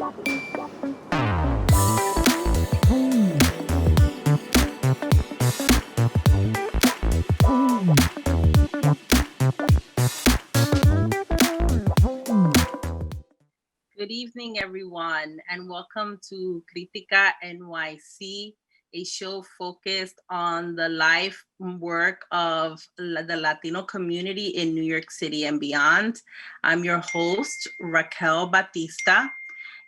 Good evening, everyone, and welcome to Critica NYC, a show focused on the life and work of the Latino community in New York City and beyond. I'm your host, Raquel Batista,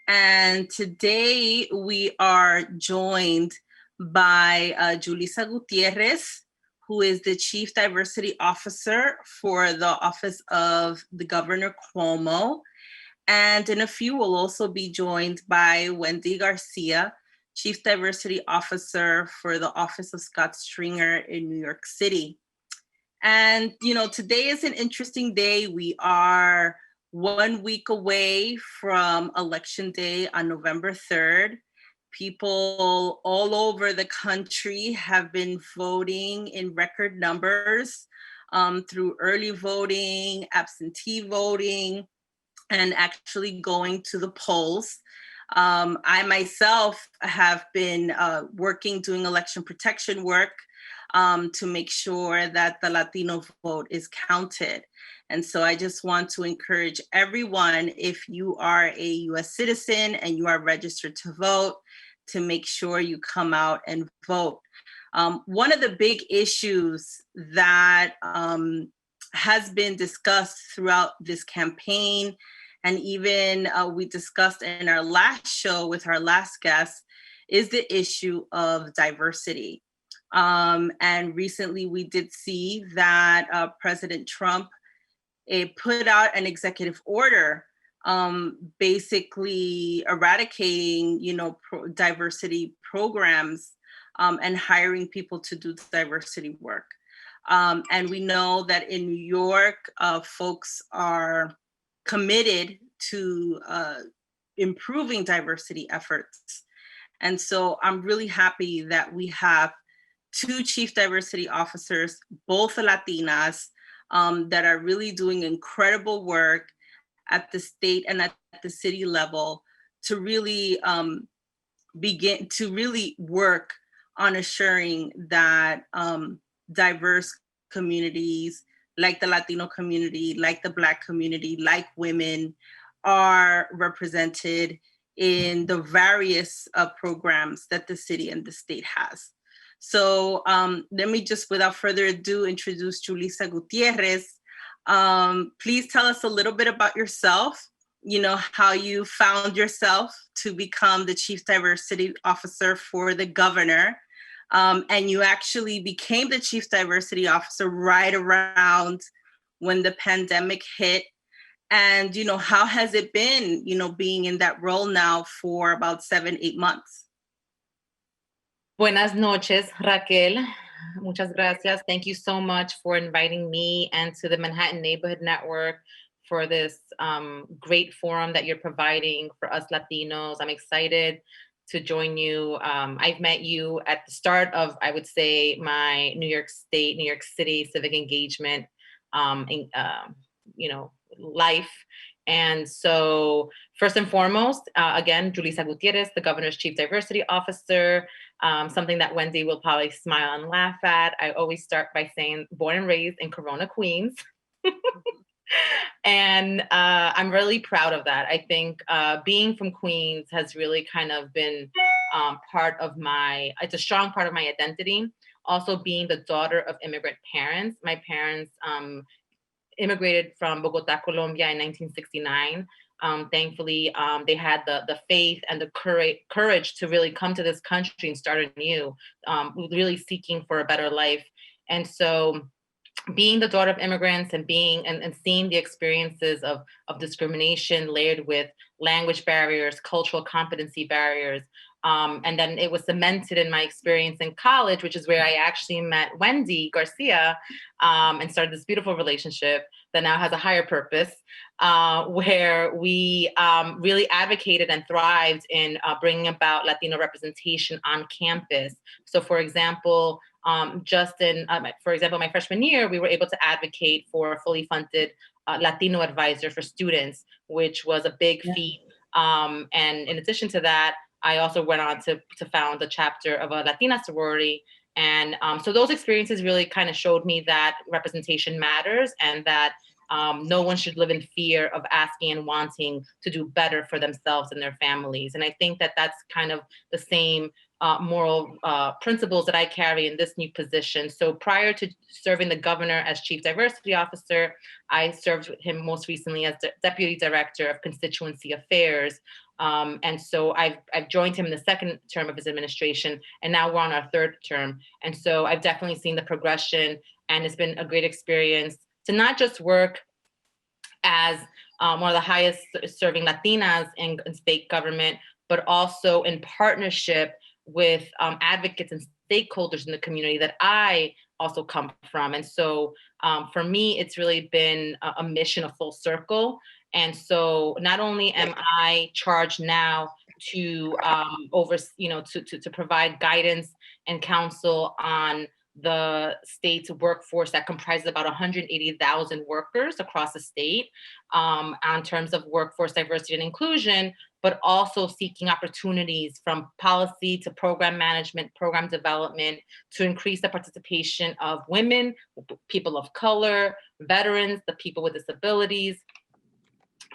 and today we are joined by Julissa Gutierrez, who is the Chief Diversity Officer for the Office of the Governor Cuomo. And in a few, we'll also be joined by Wendy García, Chief Diversity Officer for the Office of Scott Stringer in New York City. And, today is an interesting day. We are 1 week away from Election Day on November 3rd. People all over the country have been voting in record numbers through early voting, absentee voting, and actually going to the polls. I myself have been doing election protection work to make sure that the Latino vote is counted. And so I just want to encourage everyone, if you are a US citizen and you are registered to vote, to make sure you come out and vote. One of the big issues that has been discussed throughout this campaign, and even we discussed in our last show with our last guest, is the issue of diversity. And recently we did see that President Trump put out an executive order basically eradicating, diversity programs and hiring people to do diversity work. And we know that in New York, folks are committed to improving diversity efforts. And so I'm really happy that we have two chief diversity officers, both Latinas, that are really doing incredible work at the state and at the city level to really begin to really work on assuring that diverse communities like the Latino community, like the Black community, like women are represented in the various programs that the city and the state has. So let me just, without further ado, introduce Julissa Gutierrez. Please tell us a little bit about yourself, how you found yourself to become the Chief Diversity Officer for the governor. And you actually became the Chief Diversity Officer right around when the pandemic hit. And, how has it been, being in that role now for about 7-8 months? Buenas noches, Raquel. Muchas gracias. Thank you so much for inviting me and to the Manhattan Neighborhood Network for this great forum that you're providing for us Latinos. I'm excited to join you. I've met you at the start of, I would say, my New York City civic engagement, life. And so first and foremost, again, Julissa Gutierrez, the governor's chief diversity officer, something that Wendy will probably smile and laugh at. I always start by saying born and raised in Corona, Queens. And I'm really proud of that. I think being from Queens has really kind of been it's a strong part of my identity. Also being the daughter of immigrant parents. My parents immigrated from Bogota, Colombia in 1969. Thankfully, they had the faith and the courage to really come to this country and start anew, really seeking for a better life. And so being the daughter of immigrants and seeing the experiences of discrimination layered with language barriers, cultural competency barriers, and then it was cemented in my experience in college, which is where I actually met Wendy García and started this beautiful relationship that now has a higher purpose, where we really advocated and thrived in bringing about Latino representation on campus. So, for example, my freshman year, we were able to advocate for a fully funded Latino advisor for students, which was a big feat And in addition to that, I also went on to found a chapter of a Latina sorority. And so those experiences really kind of showed me that representation matters, and that no one should live in fear of asking and wanting to do better for themselves and their families. And I think that that's kind of the same moral principles that I carry in this new position. So prior to serving the governor as Chief Diversity Officer, I served with him most recently as Deputy Director of Constituency Affairs. And so I've joined him in the second term of his administration, and now we're on our third term. And so I've definitely seen the progression, and it's been a great experience to not just work as one of the highest serving Latinas in state government, but also in partnership with advocates and stakeholders in the community that I also come from. And so for me, it's really been a mission of full circle. And so not only am I charged now to to provide guidance and counsel on the state's workforce that comprises about 180,000 workers across the state on terms of workforce diversity and inclusion, but also seeking opportunities from policy to program management, program development, to increase the participation of women, people of color, veterans, the people with disabilities,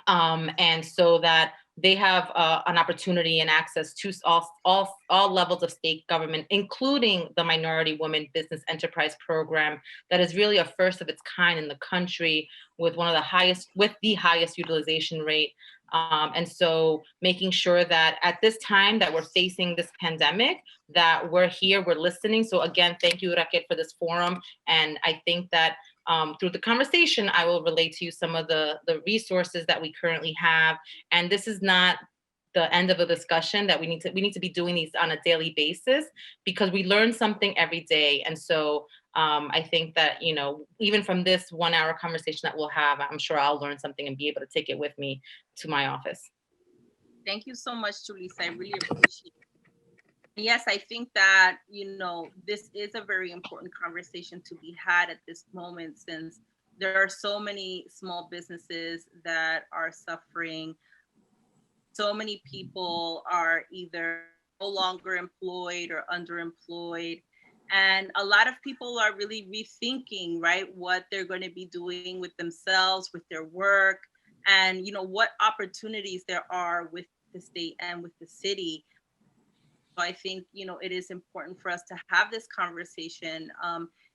and so that they have an opportunity and access to all levels of state government, including the Minority Women Business Enterprise Program, that is really a first of its kind in the country, with the highest utilization rate. And so making sure that at this time that we're facing this pandemic, that we're here, we're listening. So again, thank you, Raquel, for this forum. And I think that through the conversation, I will relate to you some of the resources that we currently have. And this is not the end of a discussion, that we need to be doing these on a daily basis, because we learn something every day. And so I think that, even from this 1 hour conversation that we'll have, I'm sure I'll learn something and be able to take it with me to my office. Thank you so much, Julissa. I really appreciate it. Yes, I think that, this is a very important conversation to be had at this moment, since there are so many small businesses that are suffering. So many people are either no longer employed or underemployed. And a lot of people are really rethinking, right, what they're going to be doing with themselves, with their work, and, what opportunities there are with the state and with the city. I think, it is important for us to have this conversation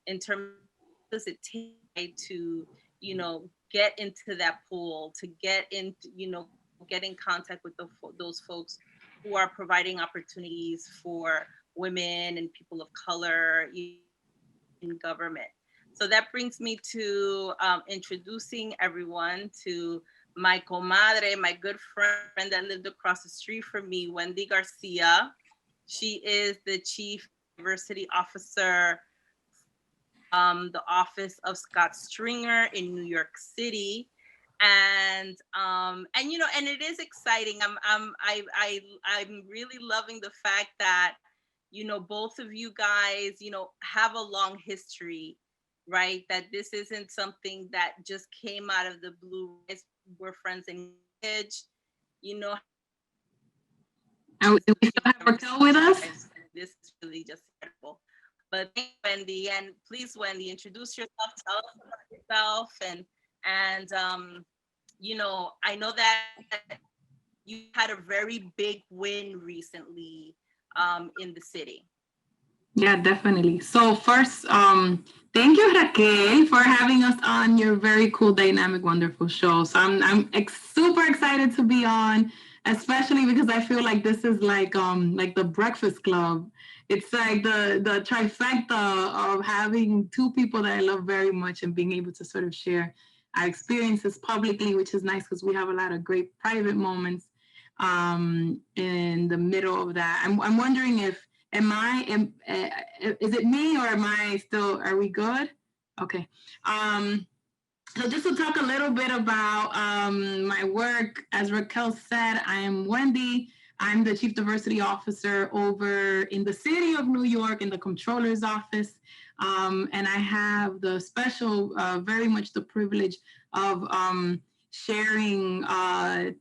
in terms of what does it take to, get into that pool, to get into, get in contact with those folks who are providing opportunities for women and people of color in government. So that brings me to introducing everyone to my comadre, my good friend that lived across the street from me, Wendy García. She is the Chief Diversity Officer, the Office of Scott Stringer in New York City, and it is exciting. I'm really loving the fact that both of you guys have a long history, right? That this isn't something that just came out of the blue. We're friends in college, And we still have Raquel with us. This is really just incredible. But thank you, Wendy, and please, Wendy, introduce yourself, tell us about yourself, and I know that you had a very big win recently in the city. Yeah, definitely. So first, thank you, Raquel, for having us on your very cool, dynamic, wonderful show. So I'm super excited to be on, especially because I feel like this is like the Breakfast Club. It's like the trifecta of having two people that I love very much and being able to sort of share our experiences publicly, which is nice because we have a lot of great private moments in the middle of that. I'm wondering if, is it me or are we good? Okay. So just to talk a little bit about my work, as Raquel said, I am Wendy. I'm the Chief Diversity Officer over in the city of New York in the Comptroller's office. And I have the special, very much the privilege of sharing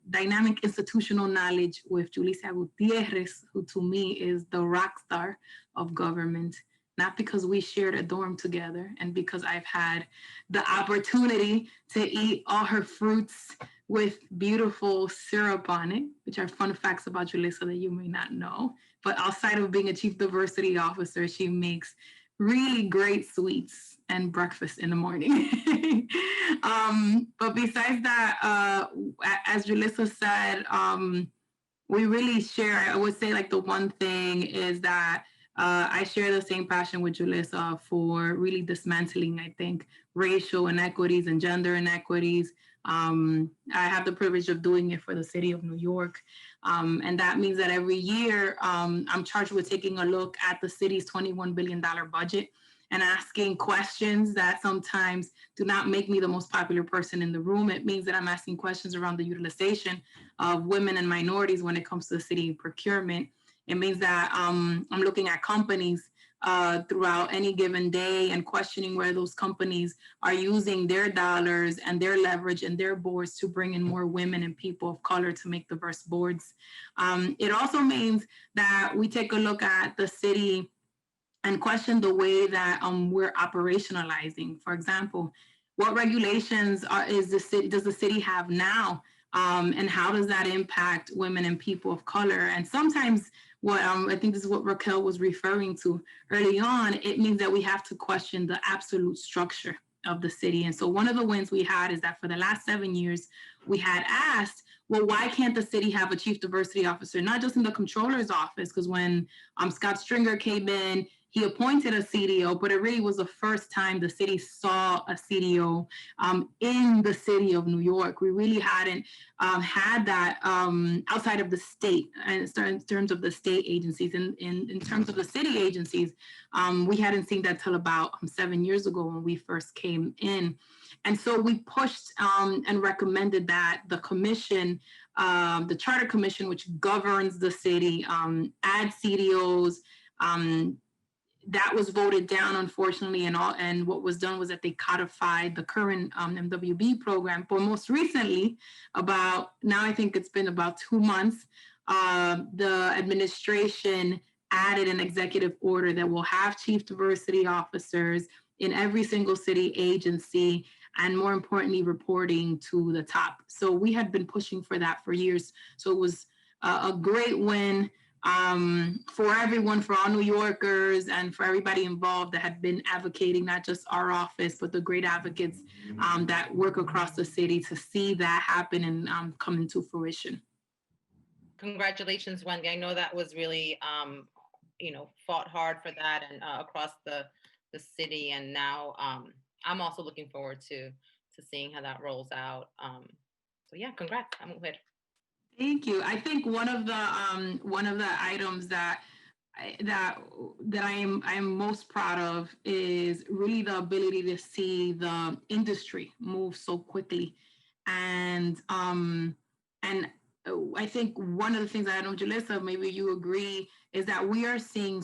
dynamic institutional knowledge with Julissa Gutierrez, who to me is the rock star of government, not because we shared a dorm together and because I've had the opportunity to eat all her fruits with beautiful syrup on it, which are fun facts about Julissa that you may not know. But outside of being a chief diversity officer, she makes really great sweets and breakfast in the morning. But besides that, as Julissa said, we really share. I would say like the one thing is that I share the same passion with Julissa for really dismantling, I think, racial inequities and gender inequities. I have the privilege of doing it for the city of New York. And that means that every year I'm charged with taking a look at the city's $21 billion budget and asking questions that sometimes do not make me the most popular person in the room. It means that I'm asking questions around the utilization of women and minorities when it comes to city procurement. It means that I'm looking at companies throughout any given day and questioning where those companies are using their dollars and their leverage and their boards to bring in more women and people of color to make diverse boards. It also means that we take a look at the city and question the way that we're operationalizing. For example, what regulations does the city have now? And how does that impact women and people of color? And sometimes what I think this is what Raquel was referring to early on, it means that we have to question the absolute structure of the city. And so one of the wins we had is that for the last 7 years, we had asked, well, why can't the city have a chief diversity officer, not just in the Comptroller's office? Because when Scott Stringer came in, he appointed a CDO, but it really was the first time the city saw a CDO in the city of New York. We really hadn't had that outside of the state, in terms of the state agencies. In terms of the city agencies, we hadn't seen that till about 7 years ago when we first came in. And so we pushed and recommended that the commission, the Charter Commission, which governs the city, add CDOs. That was voted down, unfortunately, and what was done was that they codified the current MWB program. But most recently, I think it's been about 2 months, the administration added an executive order that will have chief diversity officers in every single city agency, and more importantly, reporting to the top. So we had been pushing for that for years. So it was a great win for everyone, for all New Yorkers and for everybody involved that had been advocating, not just our office, but the great advocates that work across the city to see that happen and come into fruition. Congratulations, Wendy. I know that was really, fought hard for that and across the city. And now I'm also looking forward to seeing how that rolls out. So yeah, congrats. I'm good. Thank you. I think one of the items that I am most proud of is really the ability to see the industry move so quickly, and I think one of the things, I know, Julissa, maybe you agree, is that we are seeing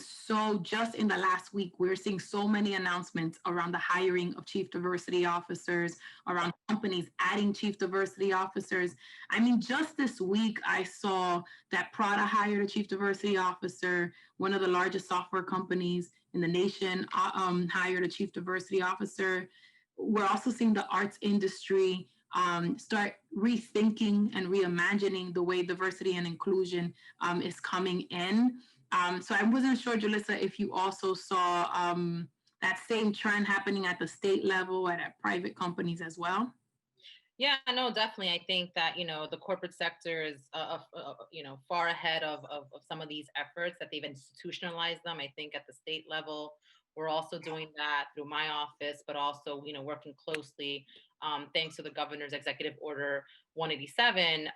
just in the last week, we're seeing so many announcements around the hiring of chief diversity officers, around companies adding chief diversity officers. I mean, just this week, I saw that Prada hired a chief diversity officer. One of the largest software companies in the nation hired a chief diversity officer. We're also seeing the arts industry start rethinking and reimagining the way diversity and inclusion is coming in. So I wasn't sure, Julissa, if you also saw that same trend happening at the state level and at private companies as well. Yeah, no, definitely. I think that, the corporate sector is, far ahead of some of these efforts, that they've institutionalized them. I think at the state level, we're also doing that through my office, but also, working closely. Thanks to the governor's executive order 187,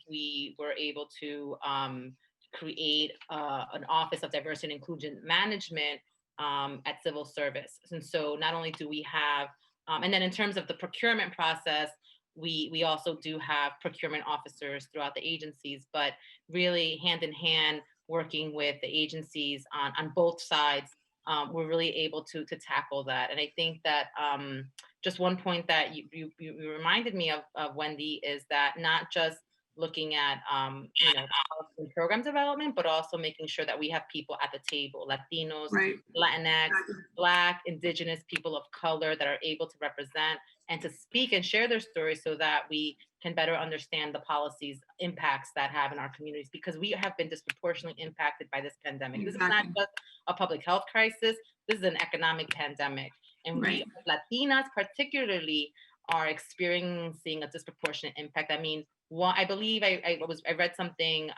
we were able to create an office of diversity and inclusion management at civil service. And so not only do we have, and then in terms of the procurement process, we also do have procurement officers throughout the agencies, but really hand in hand working with the agencies on both sides, we're really able to tackle that. And I think that, just one point that you reminded me of, Wendy, is that not just looking at policy and program development, but also making sure that we have people at the table, Latinos, Right. Latinx, Black, Indigenous, people of color that are able to represent and to speak and share their stories so that we can better understand the policies impacts that have in our communities, because we have been disproportionately impacted by this pandemic. This is not just a public health crisis, this is an economic pandemic. And we Latinas particularly are experiencing a disproportionate impact. I mean, I believe I read something,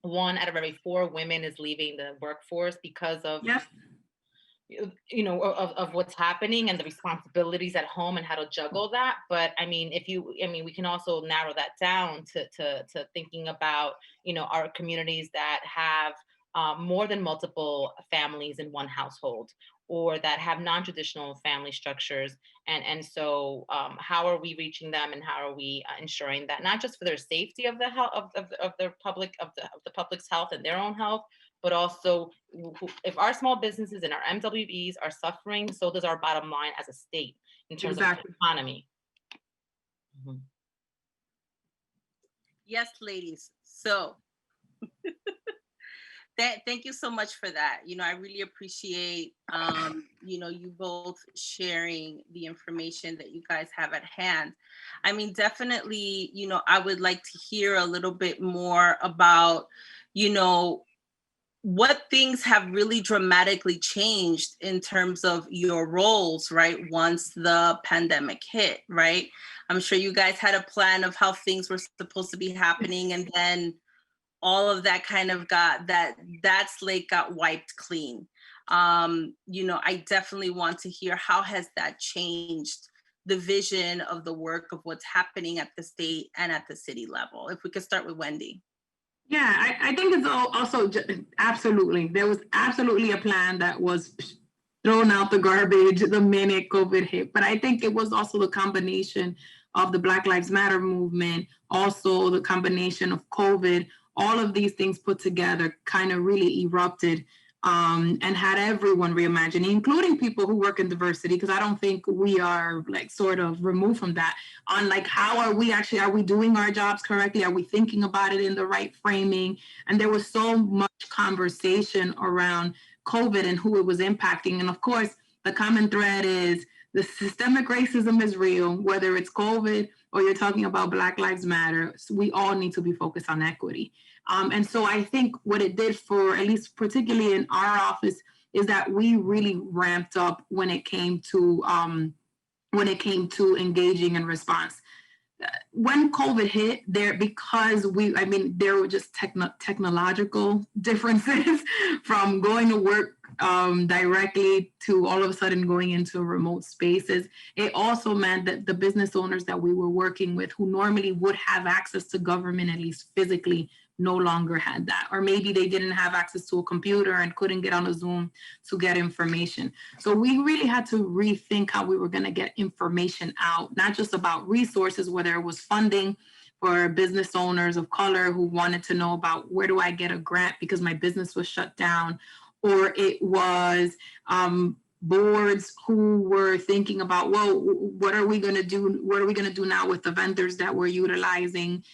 1 out of every 4 women is leaving the workforce because of of what's happening and the responsibilities at home and how to juggle that. But I mean, we can also narrow that down to thinking about, our communities that have more than multiple families in one household, or that have non-traditional family structures. And so how are we reaching them, and how are we ensuring that not just for their safety of the health of the public's health and their own health, but also if our small businesses and our MWBs are suffering, so does our bottom line as a state in terms of the economy. Mm-hmm. Yes, ladies. So thank you so much for that. I really appreciate, you both sharing the information that you guys have at hand. I mean, definitely, I would like to hear a little bit more about, what things have really dramatically changed in terms of your roles, right? Once the pandemic hit, right? I'm sure you guys had a plan of how things were supposed to be happening, and then all of that kind of that slate got wiped clean. I definitely want to hear, how has that changed the vision of the work of what's happening at the state and at the city level? If we could start with Wendy. Yeah, I think it's also absolutely. There was absolutely a plan that was thrown out the garbage the minute COVID hit. But I think it was also the combination of the Black Lives Matter movement, also the combination of COVID, all of these things put together kind of really erupted and had everyone reimagining, including people who work in diversity, because I don't think we are sort of removed from that, on how are we doing our jobs correctly? Are we thinking about it in the right framing? And there was so much conversation around COVID and who it was impacting. And of course, the common thread is the systemic racism is real, whether it's COVID or you're talking about Black Lives Matter. So we all need to be focused on equity. And so I think what it did for, at least particularly in our office, is that we really ramped up when it came to engaging in response. When COVID hit, there were just technological differences from going to work directly to all of a sudden going into remote spaces. It also meant that the business owners that we were working with, who normally would have access to government, at least physically, no longer had that. Or maybe they didn't have access to a computer and couldn't get on a Zoom to get information. So we really had to rethink how we were going to get information out, not just about resources, whether it was funding for business owners of color who wanted to know about, where do I get a grant because my business was shut down, or it was boards who were thinking about, well, what are we going to do? What are we going to do now with the vendors that we're utilizing?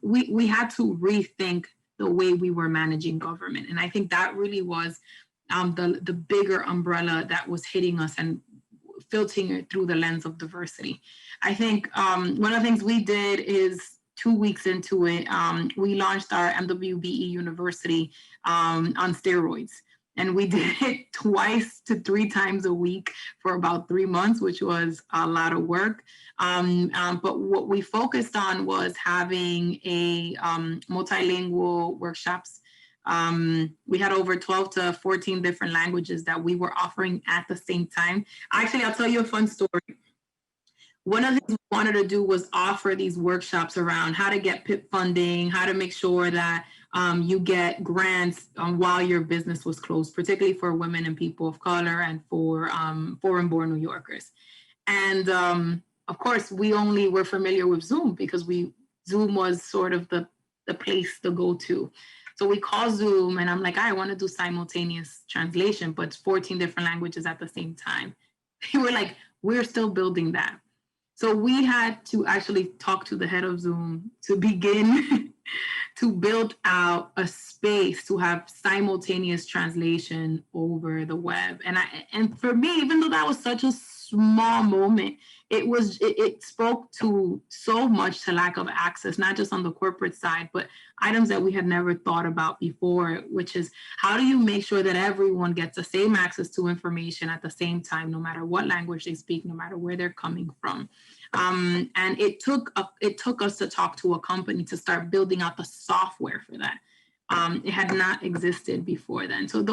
We had to rethink the way we were managing government. And I think that really was the bigger umbrella that was hitting us and filtering it through the lens of diversity. I think one of the things we did is 2 weeks into it, we launched our MWBE University on steroids. And we did it 2 to 3 times a week for about 3 months, which was a lot of work. But what we focused on was having a multilingual workshops. We had over 12 to 14 different languages that we were offering at the same time. Actually, I'll tell you a fun story. One of the things we wanted to do was offer these workshops around how to get PIP funding, how to make sure that you get grants while your business was closed, particularly for women and people of color and for foreign-born New Yorkers. And of course, we only were familiar with Zoom because Zoom was sort of the place to go to. So we called Zoom and I'm like, I want to do simultaneous translation, but 14 different languages at the same time. They were like, we're still building that. So we had to actually talk to the head of Zoom to begin to build out a space to have simultaneous translation over the web. And for me, even though that was such a small moment, it spoke to so much to lack of access, not just on the corporate side, but items that we had never thought about before, which is how do you make sure that everyone gets the same access to information at the same time, no matter what language they speak, no matter where they're coming from. And it took us to talk to a company to start building out the software for that. It had not existed before then. So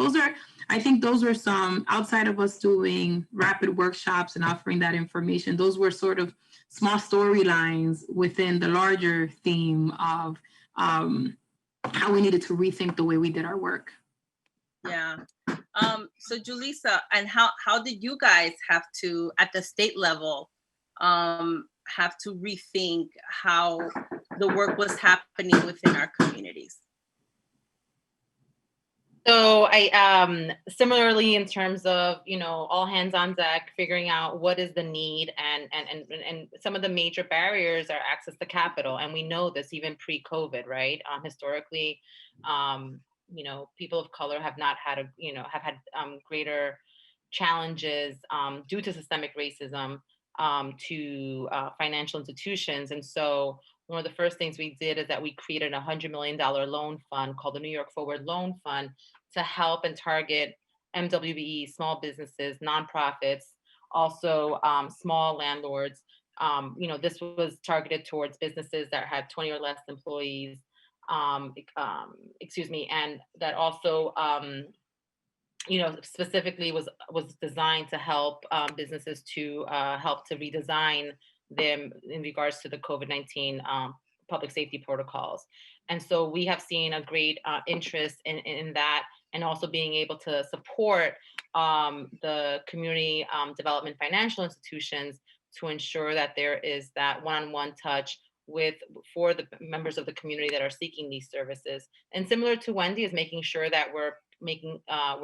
I think those were some, outside of us doing rapid workshops and offering that information, those were sort of small storylines within the larger theme of how we needed to rethink the way we did our work. Yeah. So Julissa, and how did you guys have to, at the state level, have to rethink how the work was happening within our communities? So I similarly, in terms of, all hands on deck, figuring out what is the need, and some of the major barriers are access to capital, and we know this even pre-COVID, right? Historically, people of color have not had have had greater challenges due to systemic racism to financial institutions. And so one of the first things we did is that we created a $100 million loan fund called the New York Forward Loan Fund to help and target MWBE, small businesses, nonprofits, also small landlords. This was targeted towards businesses that had 20 or less employees, and that also specifically was designed to help businesses to help to redesign them in regards to the COVID-19 public safety protocols. And so we have seen a great interest in that, and also being able to support the community development financial institutions to ensure that there is that one-on-one touch for the members of the community that are seeking these services. And similar to Wendy, is making sure that we're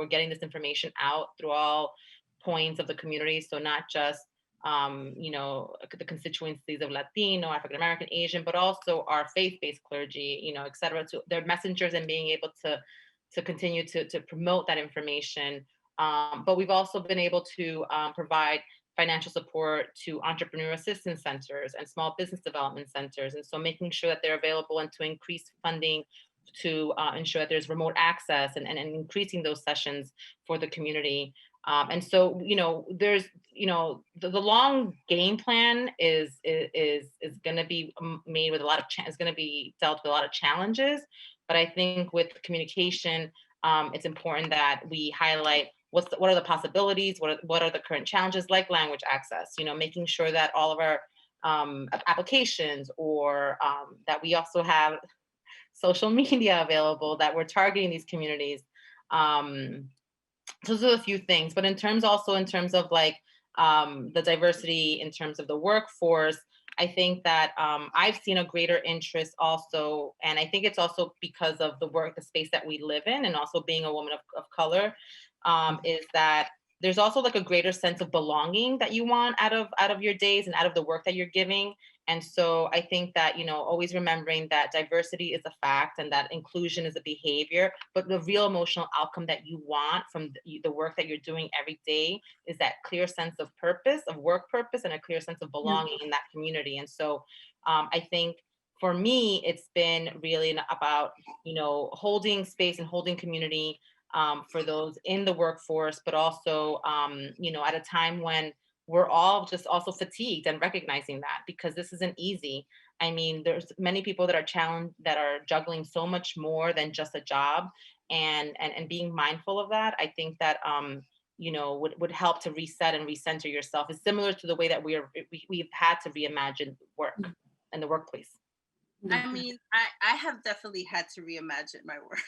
getting this information out through all points of the community. So not just the constituencies of Latino, African American, Asian, but also our faith-based clergy, et cetera, to their messengers, and being able to continue to promote that information. But we've also been able to provide financial support to entrepreneur assistance centers and small business development centers. And so making sure that they're available, and to increase funding to ensure that there's remote access, and increasing those sessions for the community. And so, there's, the long game plan is going to be made with a lot of, is going to be dealt with a lot of challenges. But I think with communication, it's important that we highlight what are the possibilities, what are the current challenges, like language access, making sure that all of our applications, or that we also have social media available, that we're targeting these communities. Those are a few things. But in terms of like the diversity in terms of the workforce, I think that I've seen a greater interest also, and I think it's also because of the space that we live in, and also being a woman of color, is that there's also like a greater sense of belonging that you want out of your days and out of the work that you're giving. And so I think that, always remembering that diversity is a fact, and that inclusion is a behavior, but the real emotional outcome that you want from the work that you're doing every day is that clear sense of purpose, of work purpose, and a clear sense of belonging in that community. And so I think for me, it's been really about, holding space and holding community for those in the workforce, but also, at a time when we're all just also fatigued, and recognizing that, because this isn't easy. I mean, there's many people that are challenged, that are juggling so much more than just a job, and being mindful of that, I think that, would help to reset and recenter yourself. It's similar to the way that we've had to reimagine work and the workplace. I mean, I have definitely had to reimagine my work.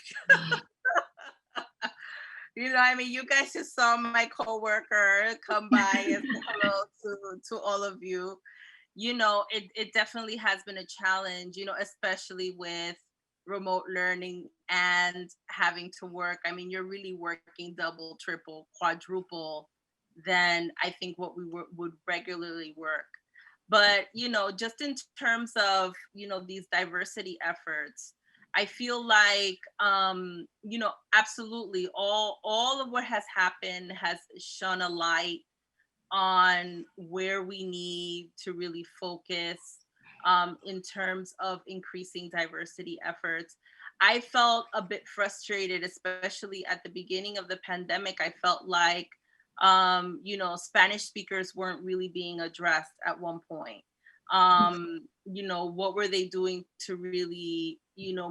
You guys just saw my coworker come by and say hello to all of you. It definitely has been a challenge, especially with remote learning and having to work. I mean, you're really working double, triple, quadruple than I think what we would regularly work. But, just in terms of, these diversity efforts, I feel like, absolutely all of what has happened has shone a light on where we need to really focus in terms of increasing diversity efforts. I felt a bit frustrated, especially at the beginning of the pandemic. I felt like, Spanish speakers weren't really being addressed at one point. What were they doing to really,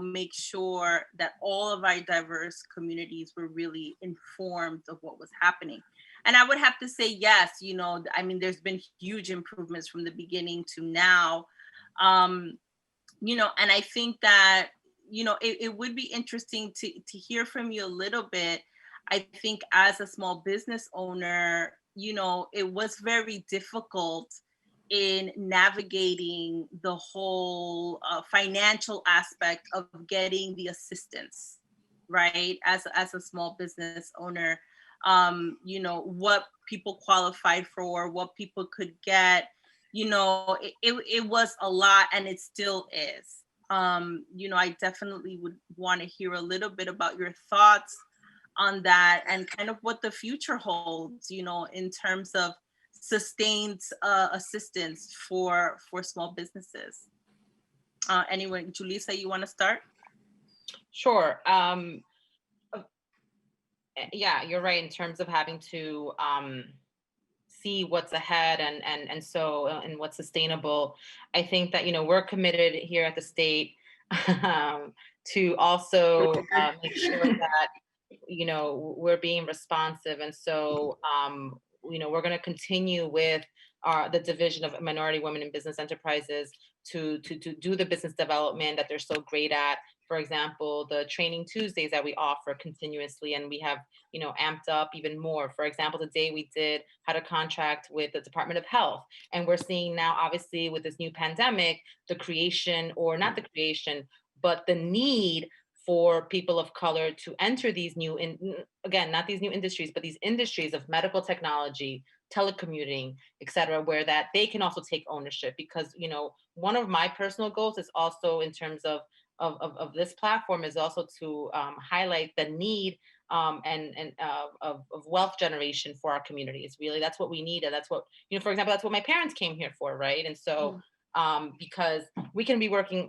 make sure that all of our diverse communities were really informed of what was happening? And I would have to say, yes, there's been huge improvements from the beginning to now. And I think that, it would be interesting to hear from you a little bit. I think as a small business owner, it was very difficult in navigating the whole financial aspect of getting the assistance, right? As a small business owner, what people qualified for, what people could get, it was a lot, and it still is. I definitely would want to hear a little bit about your thoughts on that and kind of what the future holds, in terms of sustained assistance for small businesses. Anyway, Julissa, you want to start? Sure. Yeah, you're right in terms of having to see what's ahead and what's sustainable. I think that we're committed here at the state to also make sure that we're being responsive, and so we're going to continue with the Division of Minority Women in Business Enterprises to do the business development that they're so great at. For example, the training Tuesdays that we offer continuously, and we have, amped up even more. For example, today we had a contract with the Department of Health, and we're seeing now, obviously, with this new pandemic, the creation, or not the creation, but the need for people of color to enter these again, not these new industries, but these industries of medical technology, telecommuting, et cetera, where that they can also take ownership. Because, one of my personal goals is also in terms of this platform is also to highlight the need of wealth generation for our communities. Really, that's what we need. And that's what, for example, that's what my parents came here for, right? And so because we can be working,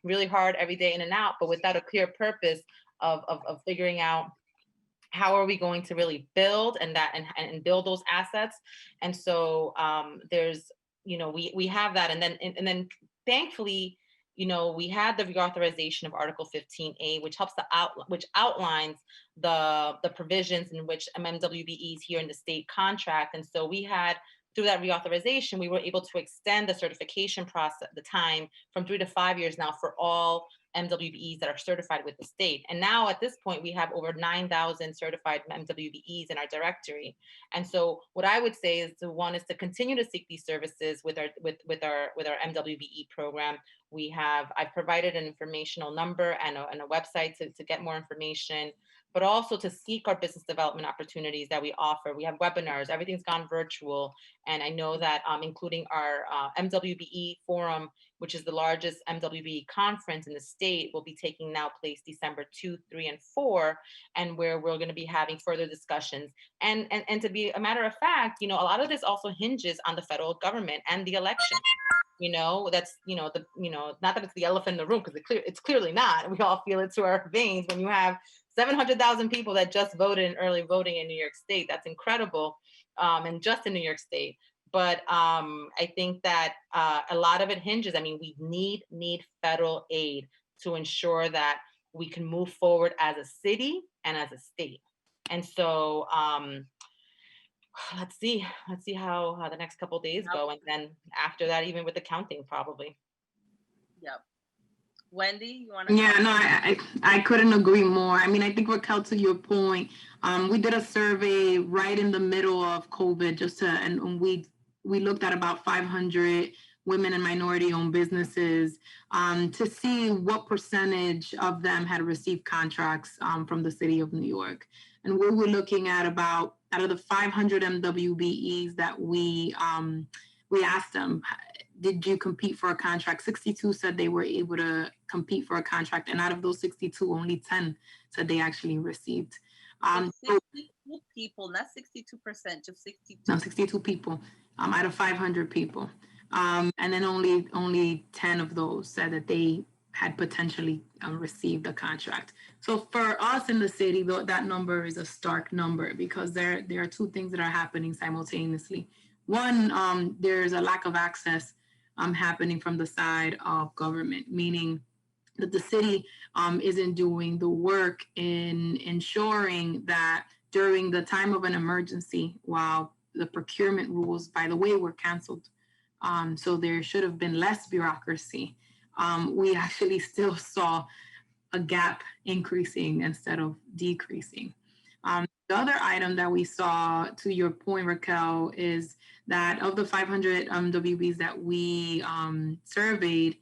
really hard every day in and out, but without a clear purpose of figuring out how are we going to really build and build those assets. And so there's, we have that. And then thankfully, we had the reauthorization of Article 15A, which outlines the provisions in which MMWBEs here in the state contract. And so we had, through that reauthorization, we were able to extend the certification process, the time, from 3 to 5 years now for all MWBEs that are certified with the state. And now at this point, we have over 9,000 certified MWBEs in our directory. And so what I would say is to continue to seek these services with our MWBE program. I've provided an informational number and a website to get more information, but also to seek our business development opportunities that we offer. We have webinars, everything's gone virtual. And I know that including our MWBE forum, which is the largest MWBE conference in the state, will be taking now place December 2, 3, and 4, and where we're going to be having further discussions. And to be a matter of fact, a lot of this also hinges on the federal government and the election. That's, not that it's the elephant in the room, because it's clearly not. We all feel it to our veins when you have 700,000 people that just voted in early voting in New York State. That's incredible. And just in New York State. But I think that a lot of it hinges. We need federal aid to ensure that we can move forward as a city and as a state. And so let's see how the next couple of days go. And then after that, even with the counting, probably. Yep. Wendy, you want to? Yeah, no, I couldn't agree more. I think, Raquel, to your point, we did a survey right in the middle of COVID, and we looked at about 500 women and minority-owned businesses to see what percentage of them had received contracts from the city of New York. And we were looking at about out of the 500 MWBEs that we asked them, did you compete for a contract? 62 said they were able to compete for a contract. And out of those 62, only 10 said they actually received. 62 people, not 62%, just 62. No, 62 people out of 500 people. And then only 10 of those said that they had potentially received a contract. So for us in the city, that number is a stark number because there are two things that are happening simultaneously. One, there's a lack of access happening from the side of government, meaning that the city isn't doing the work in ensuring that during the time of an emergency, while the procurement rules, by the way, were canceled, so there should have been less bureaucracy. We actually still saw a gap increasing instead of decreasing. The other item that we saw, to your point, Raquel, is that of the 500 WBs that we surveyed,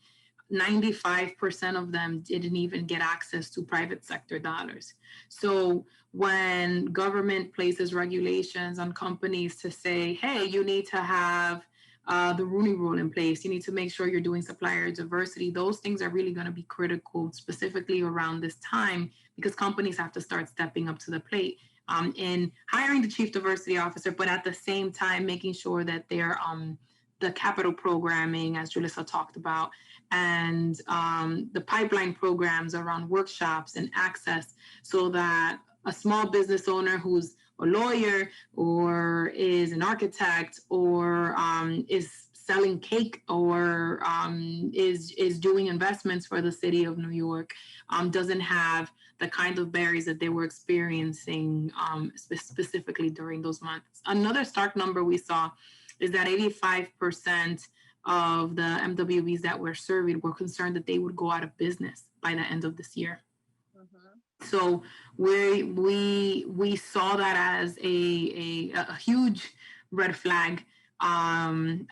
95% of them didn't even get access to private sector dollars. So when government places regulations on companies to say, hey, you need to have the Rooney Rule in place, you need to make sure you're doing supplier diversity, those things are really going to be critical, specifically around this time, because companies have to start stepping up to the plate in hiring the chief diversity officer, but at the same time, making sure that they're the capital programming, as Julissa talked about, and the pipeline programs around workshops and access, so that a small business owner who's a lawyer or is an architect or is selling cake or is doing investments for the city of New York doesn't have the kind of barriers that they were experiencing specifically during those months. Another stark number we saw is that 85% of the MWBs that were surveyed were concerned that they would go out of business by the end of this year. Mm-hmm. So we saw that as a huge red flag on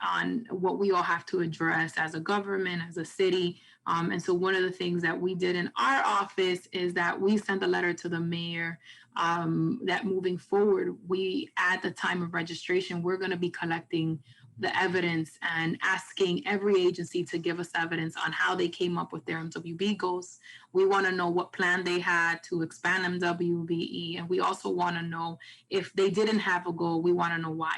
what we all have to address as a government, as a city. And so one of the things that we did in our office is that we sent a letter to the mayor that moving forward, we, at the time of registration, we're going to be collecting the evidence and asking every agency to give us evidence on how they came up with their MWB goals. We want to know what plan they had to expand MWBE. And we also want to know if they didn't have a goal, we want to know why.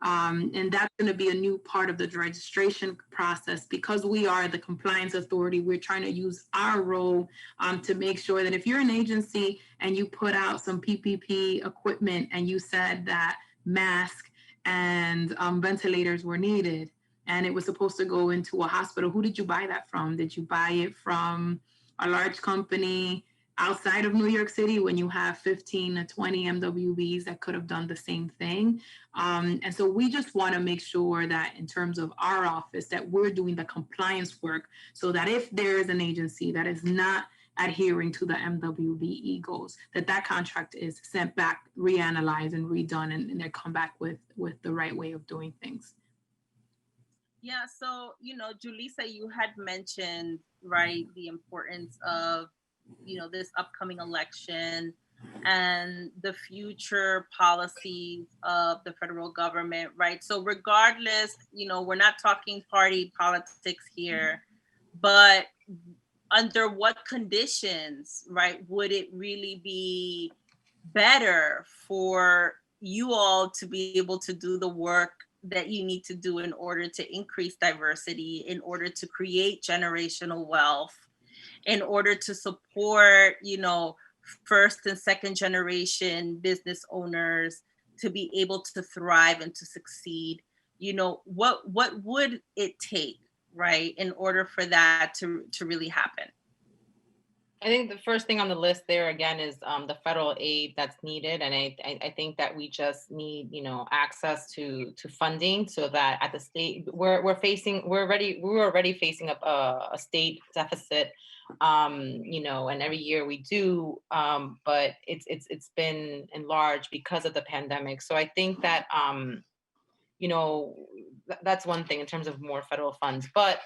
And that's going to be a new part of the registration process. Because we are the compliance authority, we're trying to use our role to make sure that if you're an agency and you put out some PPP equipment and you said that masks and ventilators were needed and it was supposed to go into a hospital, who did you buy that from? Did you buy it from a large company outside of New York City when you have 15 to 20 MWBs that could have done the same thing? And so we just want to make sure that in terms of our office, that we're doing the compliance work so that if there is an agency that is not adhering to the MWBE goals, that contract is sent back, reanalyzed and redone, and they come back with the right way of doing things. Yeah, so, Julissa, you had mentioned, right, the importance of, this upcoming election and the future policies of the federal government, right? So regardless, we're not talking party politics here, but under what conditions, right, would it really be better for you all to be able to do the work that you need to do in order to increase diversity, in order to create generational wealth, in order to support, first and second generation business owners to be able to thrive and to succeed? What would it take, right, in order for that to really happen? I think the first thing on the list there again is the federal aid that's needed, and I think that we just need access to funding so that at the state we're already facing a state deficit, and every year we do, but it's been enlarged because of the pandemic. So I think that that's one thing in terms of more federal funds. But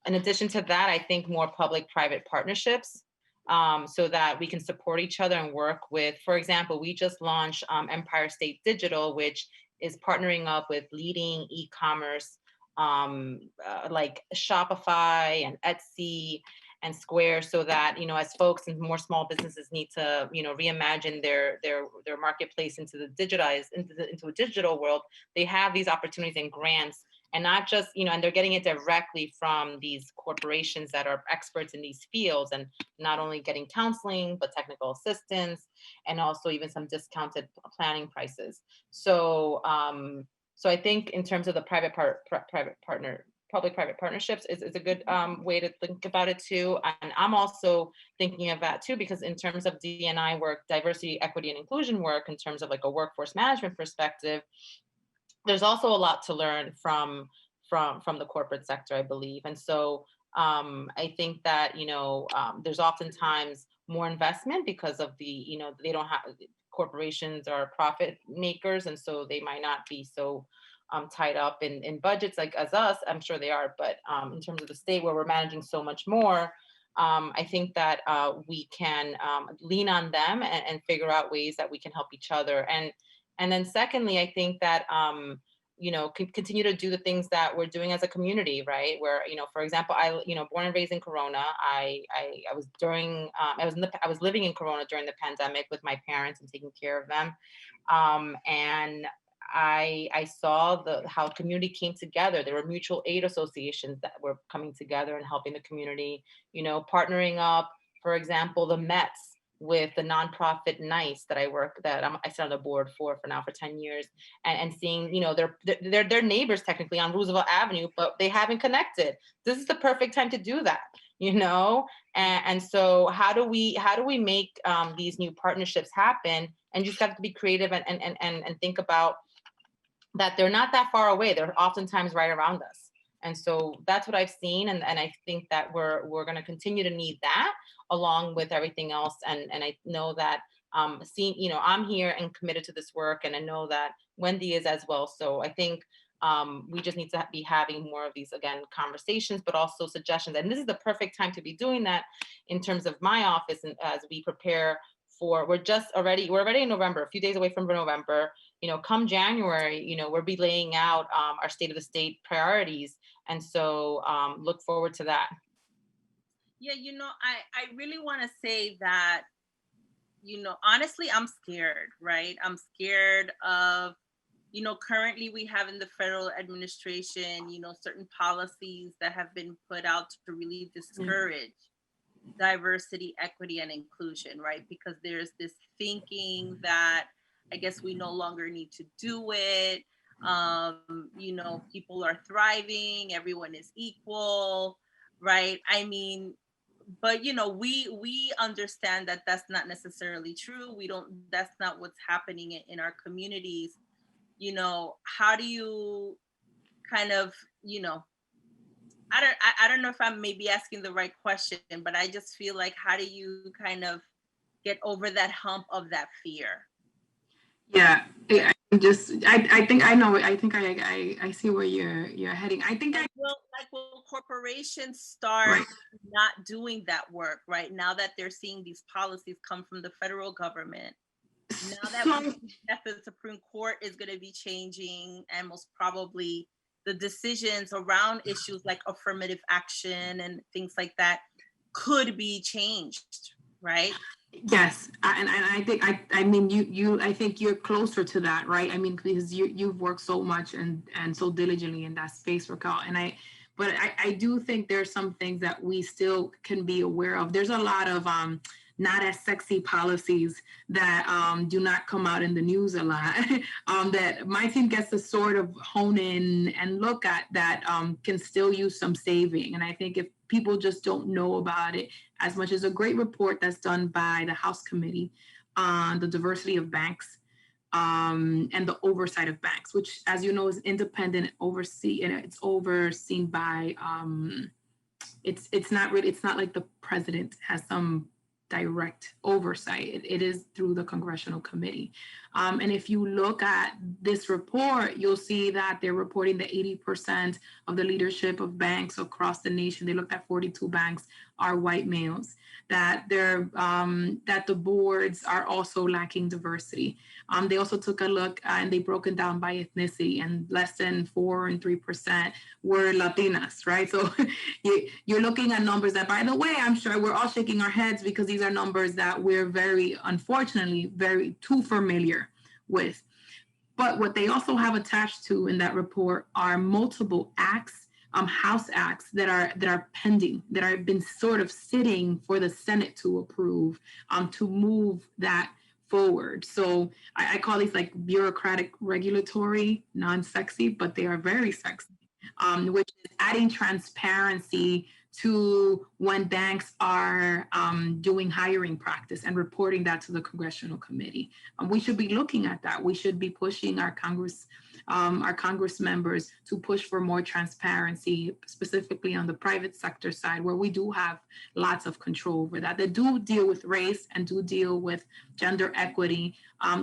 in addition to that, I think more public-private partnerships so that we can support each other and work with. For example, we just launched Empire State Digital, which is partnering up with leading e-commerce like Shopify and Etsy and Square, so that, you know, as folks and more small businesses need to, you know, reimagine their marketplace into the into a digital world, they have these opportunities and grants, and not just, you know, and they're getting it directly from these corporations that are experts in these fields, and not only getting counseling but technical assistance, and also even some discounted planning prices. So so I think in terms of the public-private partnerships is a good way to think about it too. And I'm also thinking of that too, because in terms of D&I work, diversity, equity, and inclusion work, in terms of like a workforce management perspective, there's also a lot to learn from the corporate sector, I believe. And so I think that, you know, there's oftentimes more investment because of the, you know, they don't have, corporations are profit makers, and so they might not be so tied up in budgets like as us. I'm sure they are, but in terms of the state where we're managing so much more, I think that we can lean on them and figure out ways that we can help each other. And then secondly, I think that you know, continue to do the things that we're doing as a community, right? Where, you know, for example, you know, born and raised in Corona, I was during I was living in Corona during the pandemic with my parents and taking care of them, and I saw how community came together. There were mutual aid associations that were coming together and helping the community, you know, partnering up, for example, the Mets with the nonprofit NICE that I sit on the board for 10 years, and seeing, you know, they're neighbors technically on Roosevelt Avenue, but they haven't connected. This is the perfect time to do that, you know? And so how do we make these new partnerships happen? And you just have to be creative and think about that they're not that far away. They're oftentimes right around us. And so that's what I've seen. And I think that we're going to continue to need that along with everything else. And I know that seeing, you know, I'm here and committed to this work, and I know that Wendy is as well. So I think we just need to be having more of these, again, conversations, but also suggestions. And this is the perfect time to be doing that in terms of my office. And as we prepare for, we're already in November, a few days away from November, you know, come January, you know, we'll be laying out our state of the state priorities. And so look forward to that. Yeah, you know, I really want to say that, you know, honestly, I'm scared, right? I'm scared of, you know, currently we have in the federal administration, you know, certain policies that have been put out to really discourage diversity, equity, and inclusion, right? Because there's this thinking that I guess we no longer need to do it. You know, people are thriving, everyone is equal, right? I mean, but you know, we understand that that's not necessarily true. That's not what's happening in our communities. You know, how do you kind of, you know, I don't know if I'm maybe asking the right question, but I just feel like, how do you kind of get over that hump of that fear? Yeah, I think I know. I think I see where you're heading. I think will corporations start not doing that work right now that they're seeing these policies come from the federal government? Now that the Supreme Court is going to be changing, and most probably the decisions around issues like affirmative action and things like that could be changed, right? Yes, and I think I mean you I think you're closer to that, right? I mean, because you've worked so much and so diligently in that space, Raquel. But I do think there's some things that we still can be aware of. There's a lot of not as sexy policies that do not come out in the news a lot that my team gets to sort of hone in and look at that can still use some saving. And I think if people just don't know about it as much, as a great report that's done by the House Committee on the diversity of banks and the oversight of banks, which, as you know, is independent it's overseen by it's not like the president has some direct oversight. It is through the Congressional Committee. And if you look at this report, you'll see that they're reporting that 80% of the leadership of banks across the nation, they looked at 42 banks, are white males, that that the boards are also lacking diversity. They also took a look and they broke it down by ethnicity, and less than 4 and 3% were Latinas, right? So you're looking at numbers that, by the way, I'm sure we're all shaking our heads because these are numbers that we're unfortunately, very too familiar with. But what they also have attached to in that report are multiple acts, House acts that are pending, that have been sort of sitting for the Senate to approve, to move that forward. So I call these like bureaucratic, regulatory, non-sexy, but they are very sexy, which is adding transparency to when banks are doing hiring practice and reporting that to the Congressional Committee. We should be looking at that. We should be pushing our Congress members to push for more transparency, specifically on the private sector side, where we do have lots of control over that. They do deal with race and do deal with gender equity.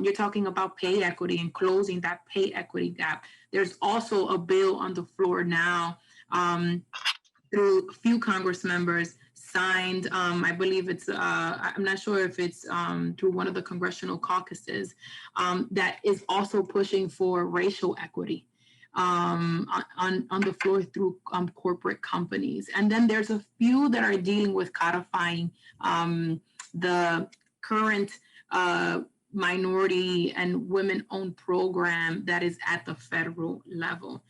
You're talking about pay equity and closing that pay equity gap. There's also a bill on the floor now through a few Congress members signed, I believe it's, I'm not sure if it's through one of the congressional caucuses, that is also pushing for racial equity on the floor through corporate companies. And then there's a few that are dealing with codifying the current minority and women-owned program that is at the federal level.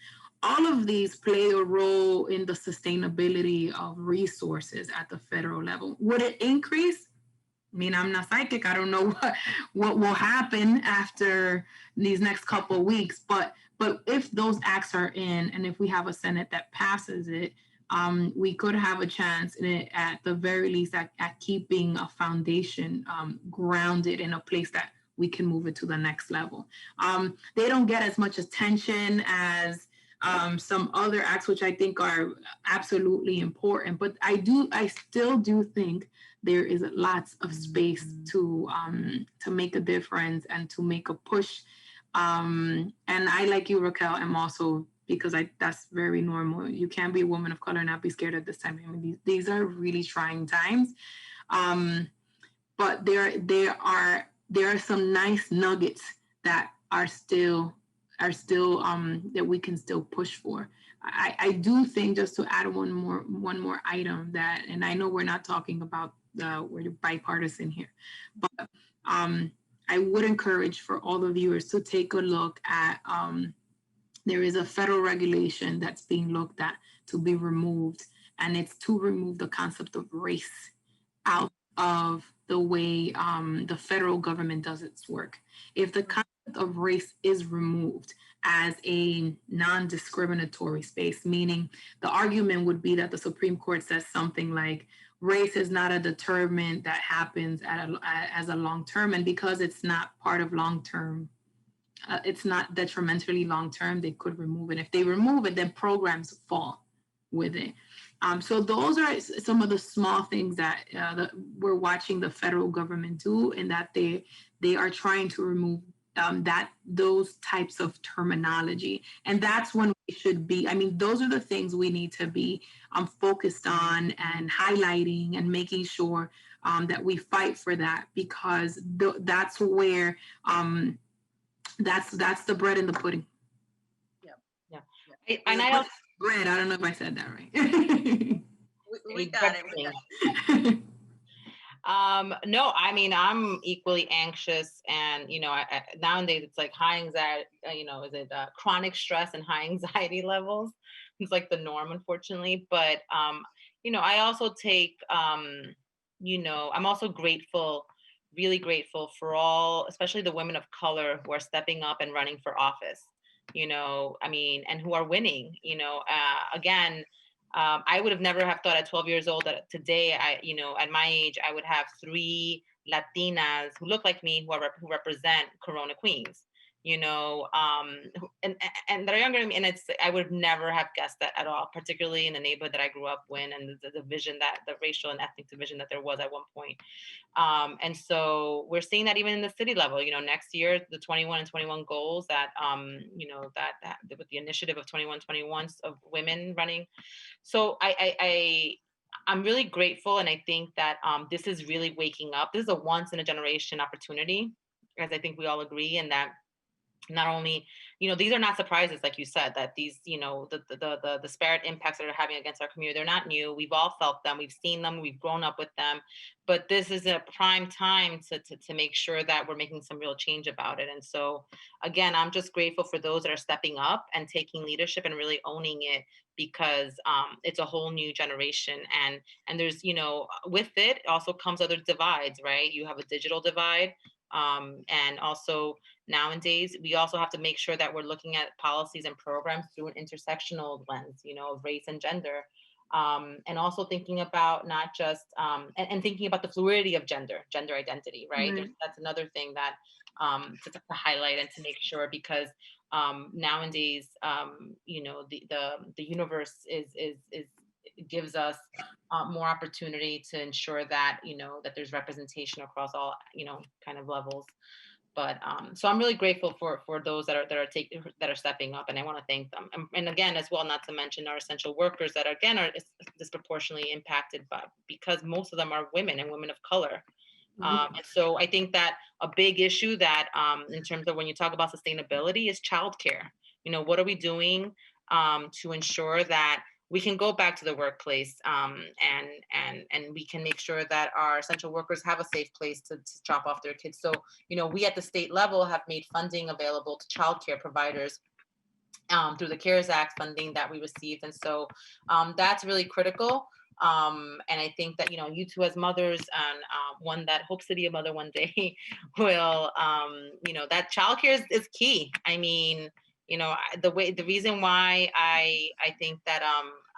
All of these play a role in the sustainability of resources at the federal level. Would it increase? I mean, I'm not psychic. I don't know what will happen after these next couple of weeks. But if those acts are in, and if we have a Senate that passes it, we could have a chance in it, at the very least, at keeping a foundation grounded in a place that we can move it to the next level. They don't get as much attention as some other acts, which I think are absolutely important, but I still do think there is lots of space to make a difference and to make a push. And I, like you, Raquel, am also, because that's very normal. You can't be a woman of color and not be scared at this time. I mean, these are really trying times. But there are some nice nuggets that are still that we can still push for. I do think, just to add one more item, that, and I know we're not talking about we're bipartisan here, but I would encourage for all the viewers to take a look at, there is a federal regulation that's being looked at to be removed, and it's to remove the concept of race out of the way the federal government does its work. If the concept of race is removed as a non-discriminatory space, meaning the argument would be that the Supreme Court says something like, race is not a determinant that happens as a long-term, and because it's not part of long-term, it's not detrimentally long-term, they could remove it. If they remove it, then programs fall with it. So those are some of the small things that we're watching the federal government do, and that they are trying to remove those types of terminology. And that's when we should be, I mean, those are the things we need to be focused on and highlighting and making sure that we fight for that, because that's where, that's the bread in the pudding. Yeah. And I also, bread, I don't know if I said that right. we got it. No, I mean, I'm equally anxious, and nowadays it's like high anxiety, is it chronic stress and high anxiety levels? It's like the norm, unfortunately. But I also take I'm also grateful, really grateful for all, especially the women of color who are stepping up and running for office, and who are winning. Again, I would have never have thought at 12 years old that today, at my age, I would have 3 Latinas who look like me, who represent Corona Queens. you know, and that are younger than me. And I would never have guessed that at all, particularly in the neighborhood that I grew up in, and the division, that the racial and ethnic division that there was at one point. And so we're seeing that even in the city level, you know, next year, the 21 and 21 goals that, you know, that with the initiative of 21 of women running. So I'm really grateful. And I think that this is really waking up. This is a once in a generation opportunity, as I think we all agree. And that not only, you know, these are not surprises, like you said, that these, you know, the disparate impacts that are having against our community, they're not new. We've all felt them, we've seen them, we've grown up with them. But this is a prime time to make sure that we're making some real change about it. And so again, I'm just grateful for those that are stepping up and taking leadership and really owning it, because it's a whole new generation. And there's, you know, with it also comes other divides, right? You have a digital divide. And also nowadays, we also have to make sure that we're looking at policies and programs through an intersectional lens, you know, of race and gender. And also thinking about not just, and thinking about the fluidity of gender identity, right? Right. That's another thing that to highlight and to make sure, because nowadays, you know, the universe gives us more opportunity to ensure that, you know, that there's representation across all, you know, kind of levels. But so I'm really grateful for those that are stepping up, and I want to thank them. And again, as well, not to mention our essential workers that again are disproportionately impacted, because most of them are women and women of color. And so I think that a big issue that in terms of when you talk about sustainability is childcare. You know, what are we doing to ensure that we can go back to the workplace, and we can make sure that our essential workers have a safe place to drop off their kids. So, you know, we at the state level have made funding available to childcare providers through the CARES Act funding that we received. And so that's really critical. And I think that, you know, you two as mothers, and one that hopes to be a mother one day will, you know, that childcare is key. I mean, you know, the reason why I think that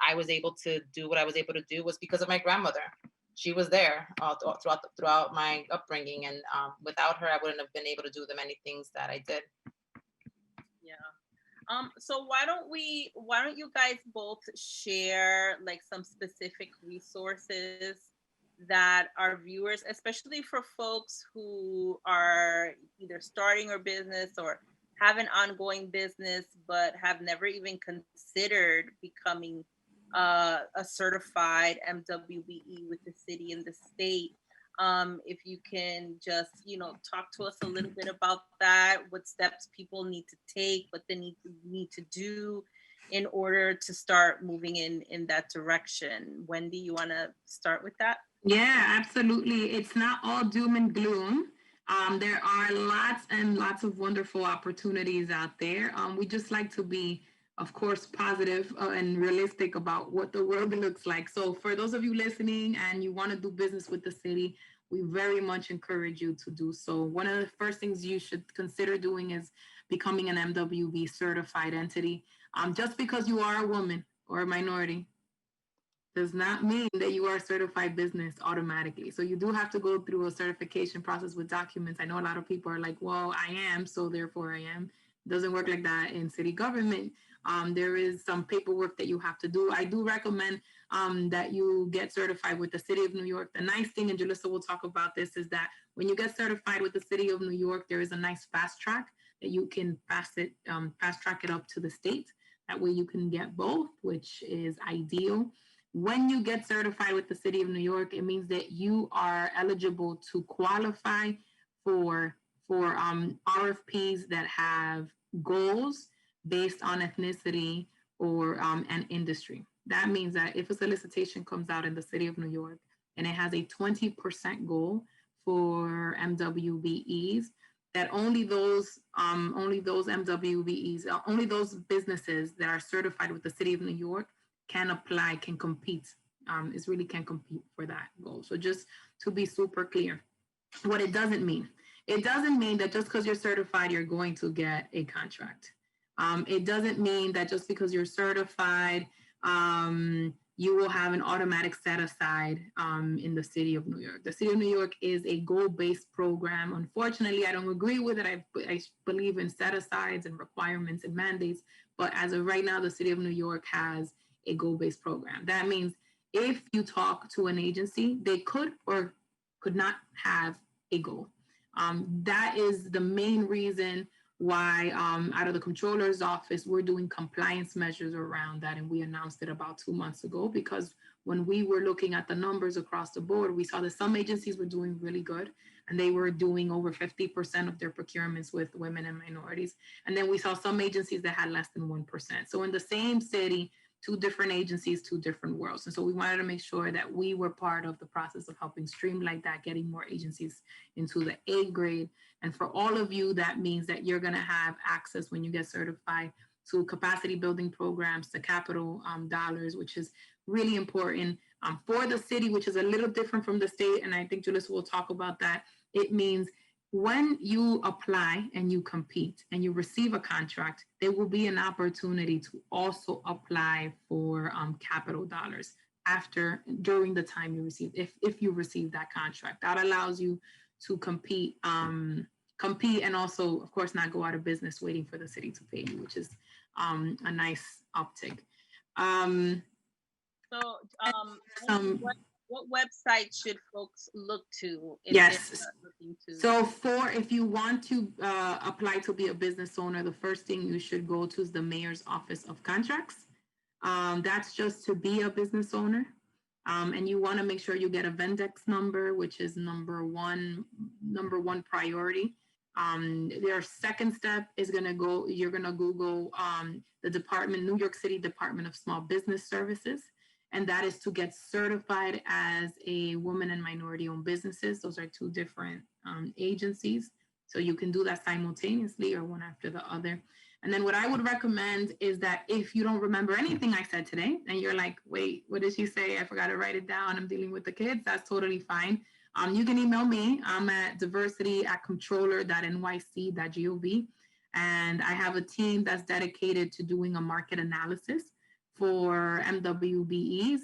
I was able to do what I was able to do was because of my grandmother. She was there throughout my upbringing, and without her, I wouldn't have been able to do the many things that I did. Yeah. So why don't you guys both share like some specific resources that our viewers, especially for folks who are either starting a business or have an ongoing business, but have never even considered becoming a certified MWBE with the city and the state. If you can just, you know, talk to us a little bit about that, what steps people need to take, what they need to do in order to start moving in that direction. Wendy, you want to start with that? Yeah, absolutely. It's not all doom and gloom. There are lots and lots of wonderful opportunities out there. We just like to be, of course, positive and realistic about what the world looks like. So for those of you listening and you want to do business with the city, we very much encourage you to do so. One of the first things you should consider doing is becoming an MWB certified entity. Just because you are a woman or a minority does not mean that you are a certified business automatically. So you do have to go through a certification process with documents. I know a lot of people are like, well, I am, so therefore I am. It doesn't work like that in city government. There is some paperwork that you have to do. I do recommend that you get certified with the City of New York. The nice thing, and Julissa will talk about this, is that when you get certified with the City of New York, there is a nice fast track that you can fast track it up to the state. That way you can get both, which is ideal. When you get certified with the City of New York, it means that you are eligible to qualify for RFPs that have goals based on ethnicity or an industry. That means that if a solicitation comes out in the City of New York and it has a 20% goal for MWBEs, that only those MWBEs, only those businesses that are certified with the City of New York can apply, can compete. It really can compete for that goal. So just to be super clear, what it doesn't mean that just because you're certified, you're going to get a contract. It doesn't mean that just because you're certified, you will have an automatic set aside in the city of New York. The city of New York is a goal-based program. Unfortunately, I don't agree with it. I believe in set asides and requirements and mandates. But as of right now, the city of New York has a goal-based program. That means if you talk to an agency, they could or could not have a goal. That is the main reason why out of the Comptroller's office, we're doing compliance measures around that. And we announced it about 2 months ago, because when we were looking at the numbers across the board, we saw that some agencies were doing really good and they were doing over 50% of their procurements with women and minorities. And then we saw some agencies that had less than 1%. So in the same city, 2 different agencies, 2 different worlds. And so we wanted to make sure that we were part of the process of helping streamline that, getting more agencies into the A grade. And for all of you, that means that you're going to have access when you get certified to capacity building programs, to capital dollars, which is really important for the city, which is a little different from the state. And I think Julissa will talk about that. It means when you apply and you compete and you receive a contract, there will be an opportunity to also apply for capital dollars during the time you receive, if you receive that contract. That allows you to compete and also, of course, not go out of business waiting for the city to pay you, which is a nice uptick. What website should folks look to? Yes. So if you want to apply to be a business owner, the first thing you should go to is the Mayor's Office of Contracts. That's just to be a business owner. And you want to make sure you get a Vendex number, which is number one priority. Their second step is you're going to Google the New York City Department of Small Business Services. And that is to get certified as a woman and minority-owned businesses. Those are 2 different agencies. So you can do that simultaneously or one after the other. And then what I would recommend is that if you don't remember anything I said today, and you're like, wait, what did she say? I forgot to write it down. I'm dealing with the kids. That's totally fine. You can email me. I'm at diversity@comptroller.nyc.gov. And I have a team that's dedicated to doing a market analysis for MWBEs.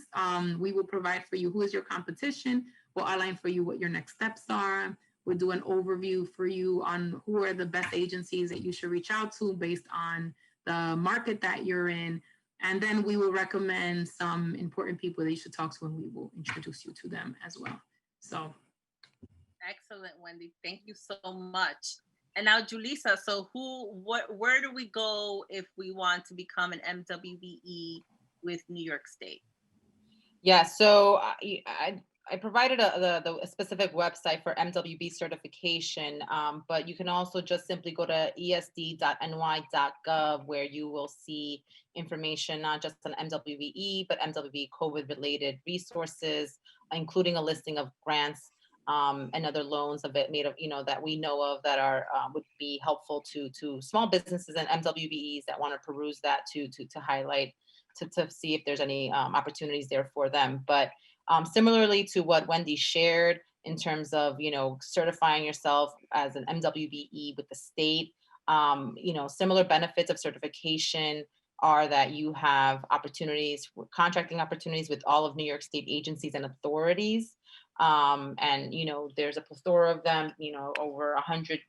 We will provide for you who is your competition. We'll outline for you what your next steps are. We'll do an overview for you on who are the best agencies that you should reach out to based on the market that you're in. And then we will recommend some important people that you should talk to, and we will introduce you to them as well. So. Excellent, Wendy. Thank you so much. And now, Julissa, so where do we go if we want to become an MWBE with New York State? Yeah, so I provided a specific website for MWB certification, but you can also just simply go to esd.ny.gov, where you will see information not just on MWBE, but MWBE COVID-related resources, including a listing of grants and other loans that we know of that are would be helpful to small businesses and MWBEs that want to peruse that to highlight to see if there's any opportunities there for them. But similarly to what Wendy shared in terms of certifying yourself as an MWBE with the state, similar benefits of certification are that you have contracting opportunities with all of New York State agencies and authorities. And there's a plethora of them, over 100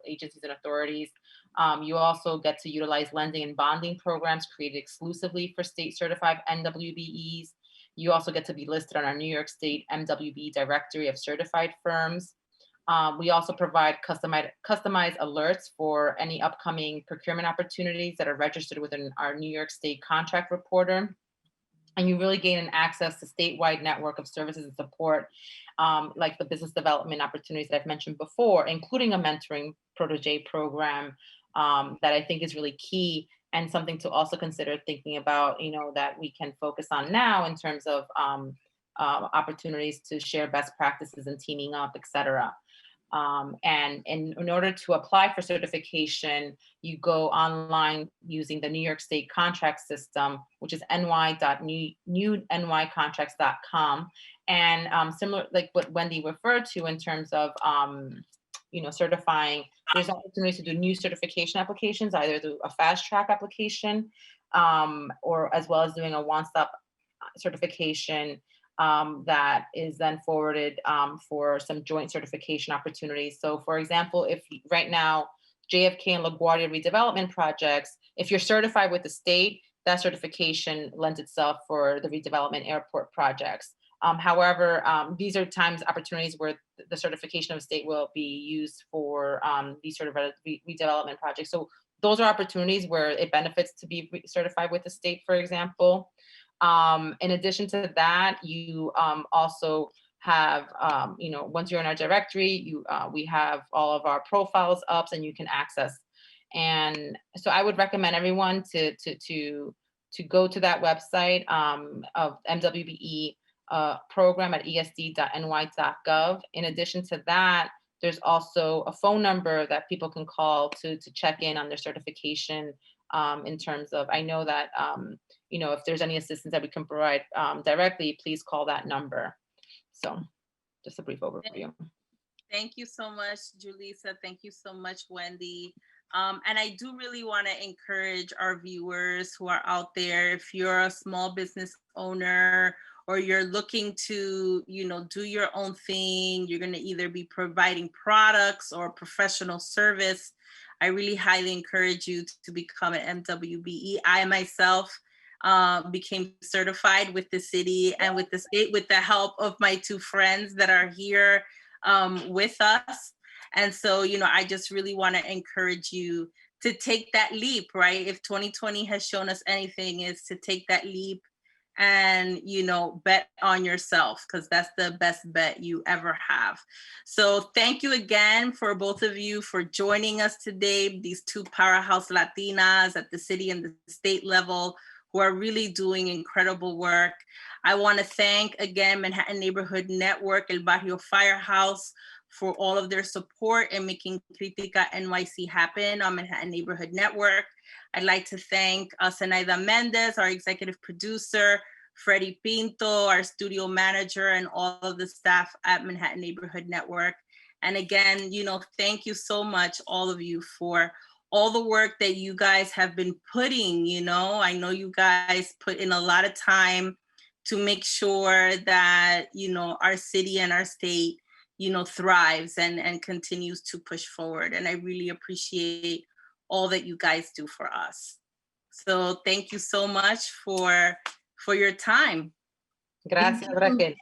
agencies and authorities. You also get to utilize lending and bonding programs created exclusively for state certified MWBEs. You also get to be listed on our New York State MWBE directory of certified firms. We also provide customized alerts for any upcoming procurement opportunities that are registered within our New York State contract reporter. And you really gain an access to statewide network of services and support, like the business development opportunities that I've mentioned before, including a mentoring protege program that I think is really key and something to also consider thinking about, that we can focus on now in terms of opportunities to share best practices and teaming up, et cetera. And in order to apply for certification, you go online using the New York State contract system, which is ny.newnycontracts.com. And similar, like what Wendy referred to in terms of, certifying, there's opportunities to do new certification applications, either through a fast track application or as well as doing a one-stop certification that is then forwarded for some joint certification opportunities. So for example, if right now, JFK and LaGuardia redevelopment projects, if you're certified with the state, that certification lends itself for the redevelopment airport projects. However, these are opportunities where the certification of state will be used for these sort of redevelopment projects. So those are opportunities where it benefits to be certified with the state, for example. In addition to that, you also have, once you're in our directory, we have all of our profiles up and you can access. And so I would recommend everyone to go to that website of MWBE program at esd.ny.gov. In addition to that, there's also a phone number that people can call to check in on their certification in terms of, I know that, if there's any assistance that we can provide directly, please call that number. So just a brief overview. Thank you so much, Julissa. Thank you so much, Wendy. And I do really want to encourage our viewers who are out there, if you're a small business owner or you're looking to, do your own thing, you're going to either be providing products or professional service, I really highly encourage you to become an MWBE. I myself became certified with the city and with the state with the help of my two friends that are here with us. And so, I just really want to encourage you to take that leap, right? If 2020 has shown us anything, is to take that leap and, bet on yourself, because that's the best bet you ever have. So thank you again for both of you for joining us today, these two powerhouse Latinas at the city and the state level who are really doing incredible work. I want to thank again Manhattan Neighborhood Network, El Barrio Firehouse, for all of their support in making Critica NYC happen on Manhattan Neighborhood Network. I'd like to thank Zenaida Mendez, our executive producer, Freddie Pinto, our studio manager, and all of the staff at Manhattan Neighborhood Network. And again, thank you so much, all of you, for all the work that you guys have been putting. I know you guys put in a lot of time to make sure that, our city and our state, thrives and continues to push forward. And I really appreciate all that you guys do for us. So thank you so much for your time. Gracias, Raquel.